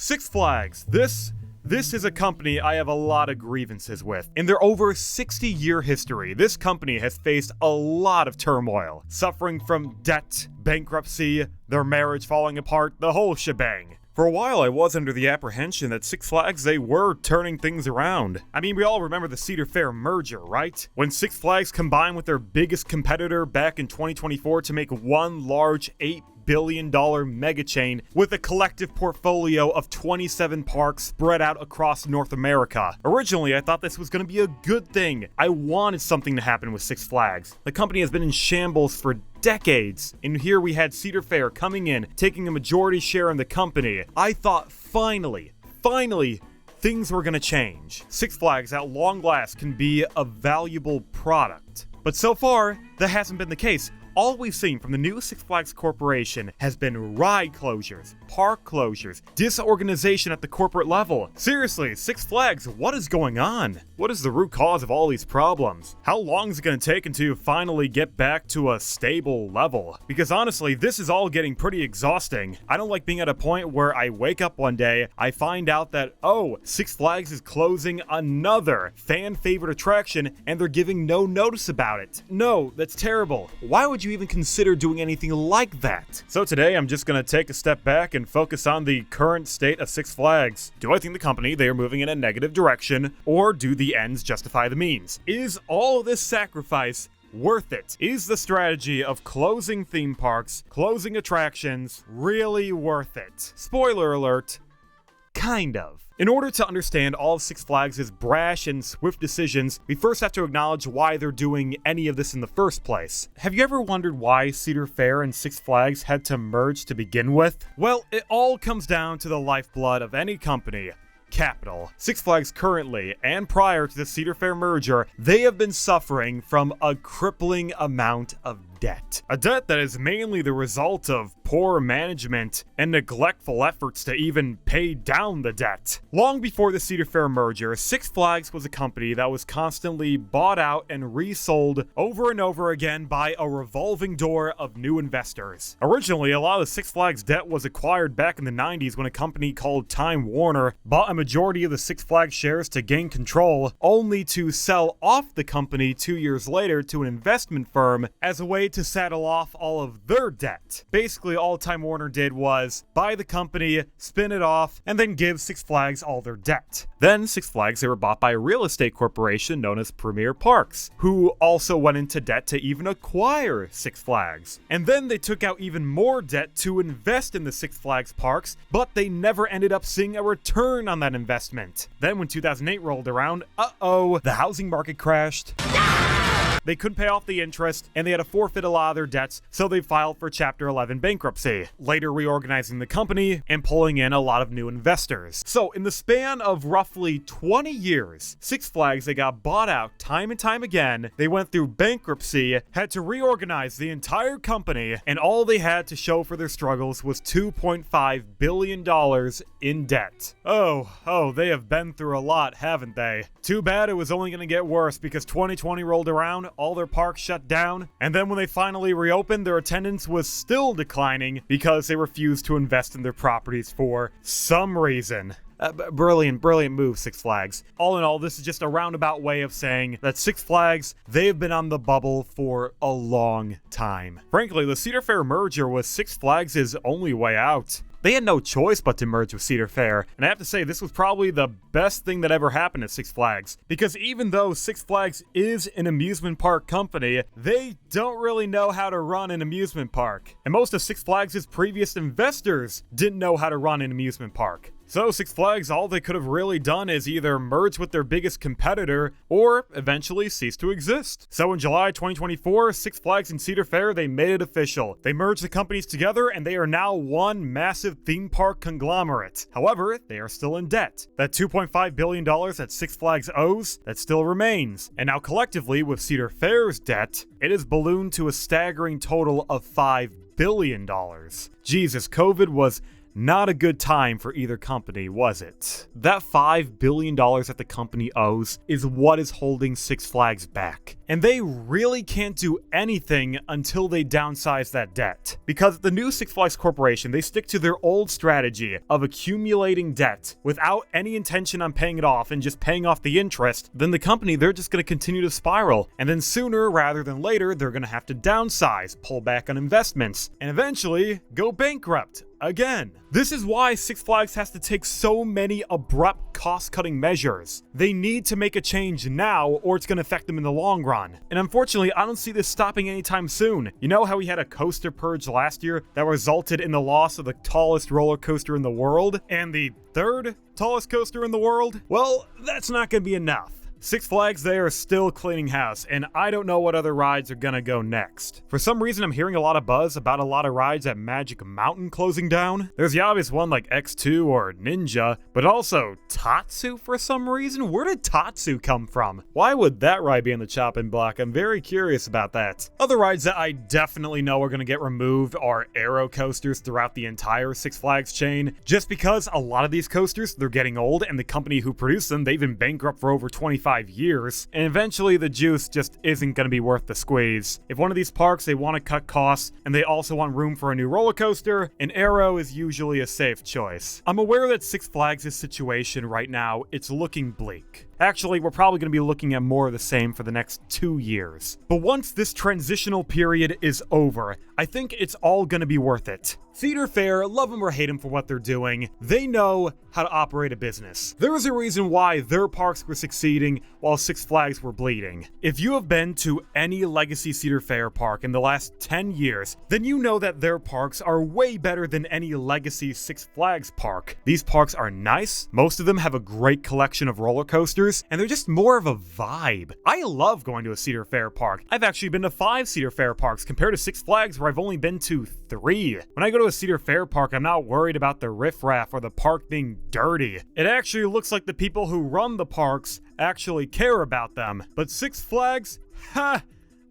Six Flags. This is a company I have a lot of grievances with. In their over 60-year history, this company has faced a lot of turmoil, suffering from debt, bankruptcy, their marriage falling apart, the whole shebang. For a while, I was under the apprehension that Six Flags, they were turning things around. I mean, we all remember the Cedar Fair merger, right? When Six Flags combined with their biggest competitor back in 2024 to make one large $8 billion mega chain with a collective portfolio of 27 parks spread out across North America. Originally, I thought this was going to be a good thing. I wanted something to happen with Six Flags. The company has been in shambles for decades, and here we had Cedar Fair coming in, taking a majority share in the company. I thought finally, things were going to change. Six Flags at long last can be a valuable product. But so far, that hasn't been the case. All we've seen from the new Six Flags Corporation has been ride closures, park closures, disorganization at the corporate level. Seriously, Six Flags, what is going on? What is the root cause of all these problems? How long is it going to take until you finally get back to a stable level? Because honestly, this is all getting pretty exhausting. I don't like being at a point where I wake up one day, I find out that, oh, Six Flags is closing another fan-favorite attraction, and they're giving no notice about it. No, that's terrible. Why would you even consider doing anything like that? So today I'm just gonna take a step back and focus on the current state of Six Flags. Do I think the company, they are moving in a negative direction, or do the ends justify the means? Is all of this sacrifice worth it? Is the strategy of closing theme parks, closing attractions, really worth it? Spoiler alert, kind of. In order to understand all of Six Flags' brash and swift decisions, we first have to acknowledge why they're doing any of this in the first place. Have you ever wondered why Cedar Fair and Six Flags had to merge to begin with? Well, it all comes down to the lifeblood of any company: capital. Six Flags currently, and prior to the Cedar Fair merger, they have been suffering from a crippling amount of debt. A debt that is mainly the result of poor management and neglectful efforts to even pay down the debt. Long before the Cedar Fair merger, Six Flags was a company that was constantly bought out and resold over and over again by a revolving door of new investors. Originally, a lot of the Six Flags debt was acquired back in the 90s when a company called Time Warner bought a majority of the Six Flags shares to gain control, only to sell off the company 2 years later to an investment firm as a way to saddle off all of their debt. Basically, all Time Warner did was buy the company, spin it off, and then give Six Flags all their debt. Then Six Flags, they were bought by a real estate corporation known as Premier Parks, who also went into debt to even acquire Six Flags. And then they took out even more debt to invest in the Six Flags parks, but they never ended up seeing a return on that investment. Then when 2008 rolled around, the housing market crashed. They couldn't pay off the interest, and they had to forfeit a lot of their debts, so they filed for Chapter 11 bankruptcy, later reorganizing the company and pulling in a lot of new investors. So in the span of roughly 20 years, Six Flags, they got bought out time and time again, they went through bankruptcy, had to reorganize the entire company, and all they had to show for their struggles was $2.5 billion in debt. Oh, they have been through a lot, haven't they? Too bad it was only going to get worse because 2020 rolled around, all their parks shut down, and then when they finally reopened, their attendance was still declining because they refused to invest in their properties for some reason. Brilliant move, Six Flags. All in all, this is just a roundabout way of saying that Six Flags, they've been on the bubble for a long time. Frankly, the Cedar Fair merger was Six Flags' only way out. They had no choice but to merge with Cedar Fair, and I have to say this was probably the best thing that ever happened at Six Flags, because even though Six Flags is an amusement park company, they don't really know how to run an amusement park. And most of Six Flags' previous investors didn't know how to run an amusement park. So Six Flags, all they could have really done is either merge with their biggest competitor or eventually cease to exist. So in July 2024, Six Flags and Cedar Fair, they made it official. They merged the companies together and they are now one massive theme park conglomerate. However, they are still in debt. That $2.5 billion that Six Flags owes, that still remains. And now collectively with Cedar Fair's debt, it has ballooned to a staggering total of $5 billion. Jesus, COVID was Not a good time for either company, was it? That $5 billion that the company owes is what is holding Six Flags back. And they really can't do anything until they downsize that debt. Because the new Six Flags Corporation, they stick to their old strategy of accumulating debt without any intention on paying it off and just paying off the interest, then the company, they're just going to continue to spiral. And then sooner rather than later, they're going to have to downsize, pull back on investments, and eventually go bankrupt again. This is why Six Flags has to take so many abrupt cost-cutting measures. They need to make a change now or it's going to affect them in the long run. And unfortunately, I don't see this stopping anytime soon. You know how we had a coaster purge last year that resulted in the loss of the tallest roller coaster in the world and the third tallest coaster in the world? Well, that's not going to be enough. Six Flags, they are still cleaning house, and I don't know what other rides are gonna go next. For some reason, I'm hearing a lot of buzz about a lot of rides at Magic Mountain closing down. There's the obvious one like X2 or Ninja, but also Tatsu for some reason? Where did Tatsu come from? Why would that ride be on the chopping block? I'm very curious about that. Other rides that I definitely know are gonna get removed are aero coasters throughout the entire Six Flags chain, just because a lot of these coasters, they're getting old, and the company who produced them, they've been bankrupt for over 25 years, and eventually the juice just isn't going to be worth the squeeze. If one of these parks, they want to cut costs, and they also want room for a new roller coaster, an aero is usually a safe choice. I'm aware that Six Flags' situation right now, it's looking bleak. Actually, we're probably going to be looking at more of the same for the next 2 years. But once this transitional period is over, I think it's all going to be worth it. Cedar Fair, love them or hate them for what they're doing, they know how to operate a business. There is a reason why their parks were succeeding while Six Flags were bleeding. If you have been to any legacy Cedar Fair park in the last 10 years, then you know that their parks are way better than any legacy Six Flags park. These parks are nice, most of them have a great collection of roller coasters, and they're just more of a vibe. I love going to a Cedar Fair park. I've actually been to 5 Cedar Fair parks compared to Six Flags where I've only been to 3. When I go to a Cedar Fair park, I'm not worried about the riffraff or the park being dirty. It actually looks like the people who run the parks actually care about them. But Six Flags? Ha!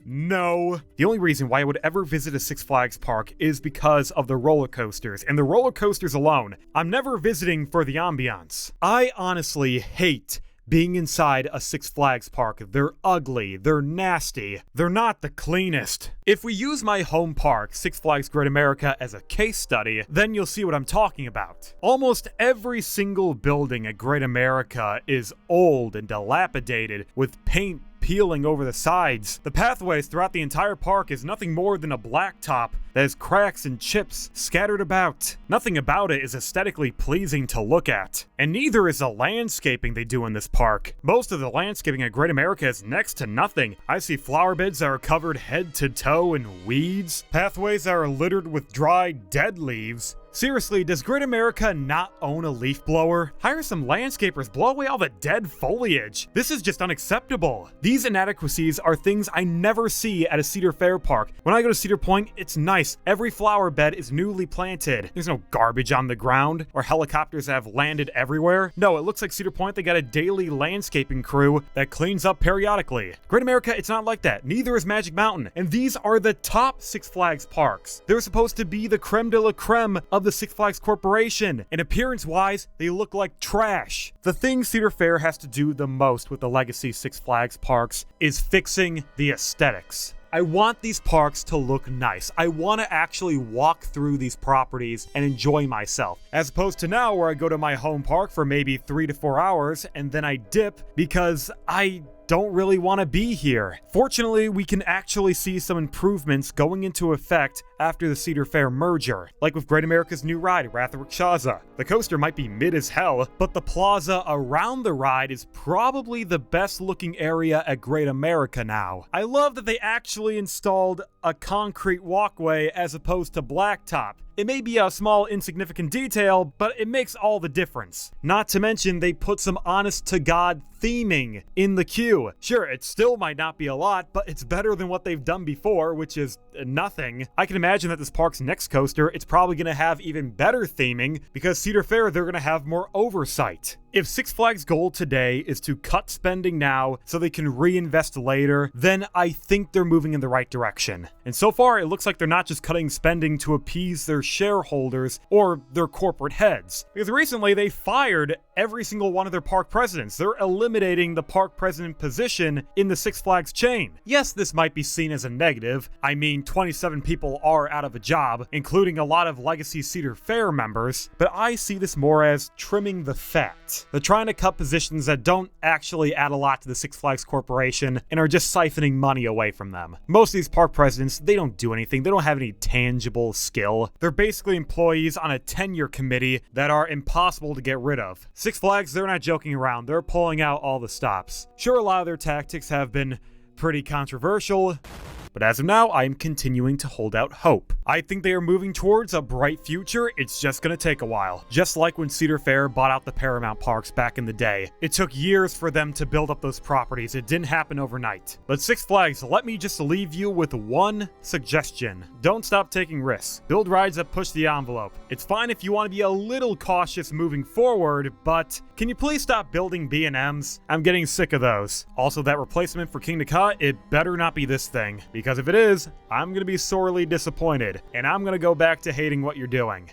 No. The only reason why I would ever visit a Six Flags park is because of the roller coasters, and the roller coasters alone. I'm never visiting for the ambiance. I honestly hate being inside a Six Flags park. They're ugly, they're nasty, they're not the cleanest. If we use my home park, Six Flags Great America, as a case study, then you'll see what I'm talking about. Almost every single building at Great America is old and dilapidated, with paint peeling over the sides. The pathways throughout the entire park is nothing more than a blacktop that has cracks and chips scattered about. Nothing about it is aesthetically pleasing to look at. And neither is the landscaping they do in this park. Most of the landscaping at Great America is next to nothing. I see flower beds that are covered head to toe in weeds, pathways that are littered with dry, dead leaves. Seriously, does Great America not own a leaf blower? Hire some landscapers, blow away all the dead foliage. This is just unacceptable. These inadequacies are things I never see at a Cedar Fair park. When I go to Cedar Point, it's nice. Every flower bed is newly planted. There's no garbage on the ground or helicopters that have landed everywhere. No, it looks like Cedar Point, they got a daily landscaping crew that cleans up periodically. Great America, it's not like that. Neither is Magic Mountain. And these are the top Six Flags parks. They're supposed to be the creme de la creme of the Six Flags Corporation, and appearance-wise, they look like trash. The thing Cedar Fair has to do the most with the legacy Six Flags parks is fixing the aesthetics. I want these parks to look nice. I want to actually walk through these properties and enjoy myself, as opposed to now where I go to my home park for maybe 3 to 4 hours and then I dip because I don't really want to be here. Fortunately, we can actually see some improvements going into effect after the Cedar Fair merger, like with Great America's new ride, Wrath of Rakshasa. The coaster might be mid as hell, but the plaza around the ride is probably the best looking area at Great America now. I love that they actually installed a concrete walkway as opposed to blacktop. It may be a small, insignificant detail, but it makes all the difference. Not to mention, they put some honest-to-God theming in the queue. Sure, it still might not be a lot, but it's better than what they've done before, which is nothing. I can imagine that this park's next coaster, it's probably going to have even better theming, because Cedar Fair, they're going to have more oversight. If Six Flags' goal today is to cut spending now so they can reinvest later, then I think they're moving in the right direction. And so far, it looks like they're not just cutting spending to appease their their shareholders or their corporate heads. Because recently they fired every single one of their park presidents. They're eliminating the park president position in the Six Flags chain. Yes, this might be seen as a negative. I mean, 27 people are out of a job, including a lot of legacy Cedar Fair members, but I see this more as trimming the fat. They're trying to cut positions that don't actually add a lot to the Six Flags Corporation and are just siphoning money away from them. Most of these park presidents, they don't do anything. They don't have any tangible skill. They're basically employees on a tenure committee that are impossible to get rid of. Six Flags, they're not joking around. They're pulling out all the stops. Sure, a lot of their tactics have been pretty controversial, but as of now, I am continuing to hold out hope. I think they are moving towards a bright future. It's just gonna take a while. Just like when Cedar Fair bought out the Paramount parks back in the day. It took years for them to build up those properties. It didn't happen overnight. But Six Flags, let me just leave you with one suggestion. Don't stop taking risks. Build rides that push the envelope. It's fine if you want to be a little cautious moving forward, but can you please stop building B&Ms? I'm getting sick of those. Also, that replacement for King Ka, it better not be this thing. Because if it is, I'm gonna be sorely disappointed, and I'm gonna go back to hating what you're doing.